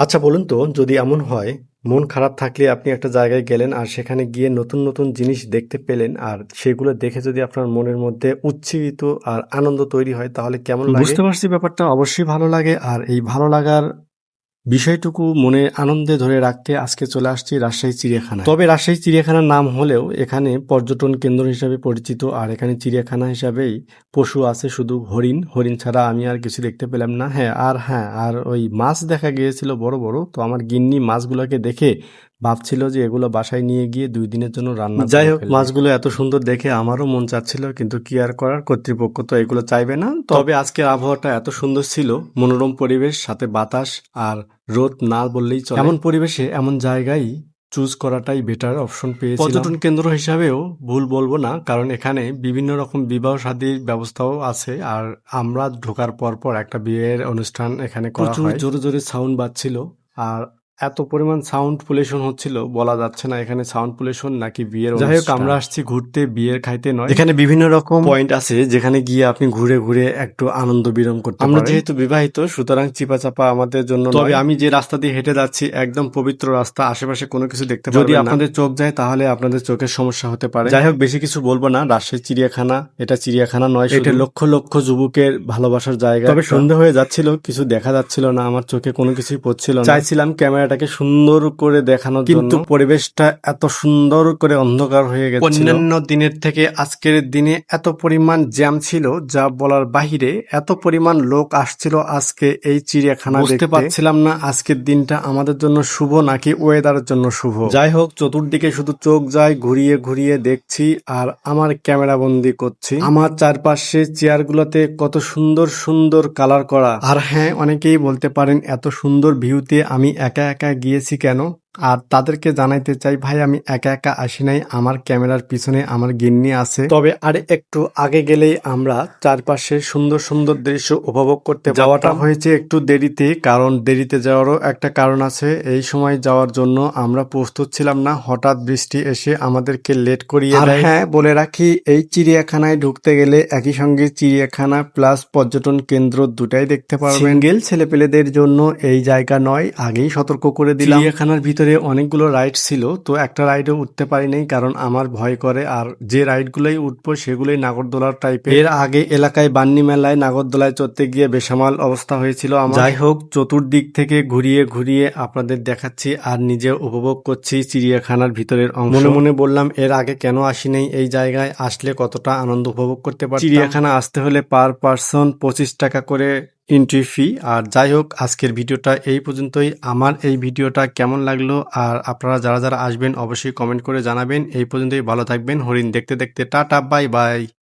আচ্ছা বলুন তো, যদি এমন হয় মন খারাপ থাকলে আপনি একটা জায়গায় গেলেন আর সেখানে গিয়ে নতুন নতুন জিনিস দেখতে পেলেন আর সেগুলো দেখে যদি আপনার মনের মধ্যে উজ্জীবিত আর আনন্দ তৈরি হয় তাহলে কেমন লাগে? বুঝতে পারছি ব্যাপারটা অবশ্যই ভালো লাগে আর এই ভালো লাগার বিষয়টুকু মনে আনন্দে ধরে রাখতে আজকে চলে আসছি রাজশাহী চিড়িয়াখানায়। তবে রাজশাহী চিড়িয়াখানার নাম হলেও এখানে পর্যটন কেন্দ্র হিসাবে পরিচিত আর এখানে চিড়িয়াখানা হিসাবেই পশু আছে শুধু হরিণ। হরিণ ছাড়া আমি আর কিছু দেখতে পেলাম না। আর ওই মাছ দেখা গিয়েছিল বড় বড়। তো আমার গিন্নি মাছগুলোকে দেখে ভাবছিল যে এগুলো বাসায় নিয়ে গিয়ে 2 দিনের জন্য রান্না করে যাই হোক ফেলবে। মাছগুলো এত সুন্দর দেখে আমারও মন চাচ্ছিল, কিন্তু কি আর করার, কর্তৃপক্ষ তো এগুলো চাইবে না। তবে আজকের আবহাওয়াটা এত সুন্দর ছিল, মনোরম পরিবেশ, সাথে বাতাস আর রোদ না বললেই চলে। এমন পরিবেশে এমন জায়গায় চুজ করাটাই বেটার অপশন পেয়েছিলাম। পর্যটন কেন্দ্র হিসাবেও ভুল বলবো না, কারণ এখানে বিভিন্ন রকম বিবাহ শাদীর ব্যবস্থাও আছে। আর আমরা ঢোকার পর একটা বিয়ের অনুষ্ঠান এখানে করা হয়। জোরে জোরে সাউন্ড বাজছিল আর এত পরিমাণ সাউন্ড পলিউশন হচ্ছিল, বলা যাচ্ছে না এখানে সাউন্ড পলিউশন নাকি বিয়ের অনুষ্ঠান। যাই হোক, আমরা আসছি ঘুরতে, বিয়ের খাইতে নয়। এখানে বিভিন্ন রকম পয়েন্ট আছে যেখানে গিয়ে আপনি ঘুরে ঘুরে একটু আনন্দ বিরম করতে পারেন। আমরা যেহেতু বিবাহিত সুতরাং চিপা চাপা আমাদের জন্য নয়। তবে আমি যে রাস্তা দিয়ে হেঁটে যাচ্ছি একদম পবিত্র রাস্তা, আশেপাশে কোনো কিছু দেখতে পারবেন না। যদি আপনাদের চোখ যায় তাহলে আপনাদের চোখের সমস্যা হতে পারে। যাই হোক, বেশি কিছু বলবো না। রাজশাহী চিড়িয়াখানা এটা চিড়িয়াখানা নয়, এটা লক্ষ লক্ষ যুবকের ভালোবাসার জায়গা। তবে সন্ধ্যা হয়ে যাচ্ছিল, কিছু দেখা যাচ্ছিল না, আমার চোখে কোনো কিছুই পড়ছিল না। চাইছিলাম ক্যামেরাটাকে সুন্দর করে দেখানোর জন্য, কিন্তু পরিবেশটা এত সুন্দর করে অন্ধকার হয়ে গেছে। অন্যান্য দিনের থেকে আজকের দিনে এত পরিমাণ জ্যাম ছিল যা বলার বাহিরে। এত পরিমাণ লোক আসছিল আজকে এই চিড়িয়াখানা দেখতে। বুঝতে পারছিলাম না আজকের দিনটা আমাদের জন্য শুভ নাকি ওয়েদারের জন্য শুভ। যাই হোক, চতুর্দিকে শুধু চোখ যায় ঘুরিয়ে ঘুরিয়ে দেখছি আর আমার ক্যামেরা বন্দি করছি। আমার চারপাশে চেয়ারগুলোতে কত সুন্দর সুন্দর কালার করা। আর হ্যাঁ, অনেকেই বলতে পারেন এত সুন্দর ভিউতে আমি একা একা গিয়েছি কেন। আর তাদেরকে জানাইতে চাই, ভাই আমি একা একা আসি নাই, আমার ক্যামেরার পিছনে আমার গিন্নি আছে। তবে আর একটু আগে গেলেই আমরা চারপাশে সুন্দর সুন্দর দৃশ্য উপভোগ করতে যাওয়াটা হয়েছে একটু দেরিতে, কারণ দেরিতে যাওয়ারও একটা কারণ আছে। এই সময় যাওয়ার জন্য আমরা প্রস্তুত ছিলাম না, হঠাৎ বৃষ্টি এসে আমাদেরকে লেট করিয়ে দেয়। আর হ্যাঁ, বলে রাখি এই চিড়িয়াখানায় ঢুকতে গেলে একই সঙ্গে চিড়িয়াখানা প্লাস পর্যটন কেন্দ্র দুটাই দেখতে পারবেন। সিঙ্গেল ছেলেপেলেদের জন্য এই জায়গা নয়, আগেই সতর্ক করে দিলাম। চিড়িয়াখানার ভিতরে অনেকগুলো রাইড ছিল, তো একটা রাইডে উঠতে পারি নাই কারণ আমার ভয় করে। আর যে রাইডগুলোই উঠবো সেগুলোই নাগরদোলার টাইপের। এর আগে এলাকায় বান্নি মেলায় নাগরদোলায় চড়তে গিয়ে বেসামাল অবস্থা হয়েছিল আমার। যাই হোক, চতুর্দিক থেকে ঘুরিয়ে ঘুরিয়ে আপনাদের দেখাচ্ছি আর নিজে উপভোগ করছি চিড়িয়াখানার ভিতরের অংশ। মনে মনে বললাম এর আগে কেন আসি নাই এই জায়গায়, আসলে কতটা আনন্দ উপভোগ করতে পারতাম। চিড়িয়াখানা আসতে হলে পার পার্সন 25 টাকা করে এন্ট্রি ফি। আর যাই হোক, আজকের ভিডিওটা এই পর্যন্তই। আমার এই ভিডিওটা কেমন লাগলো আর আপনারা যারা যারা আসবেন অবশ্যই কমেন্ট করে জানাবেন। এই পর্যন্তই, ভালো থাকবেন। হরিণ দেখতে দেখতে টাটা, বাই বাই।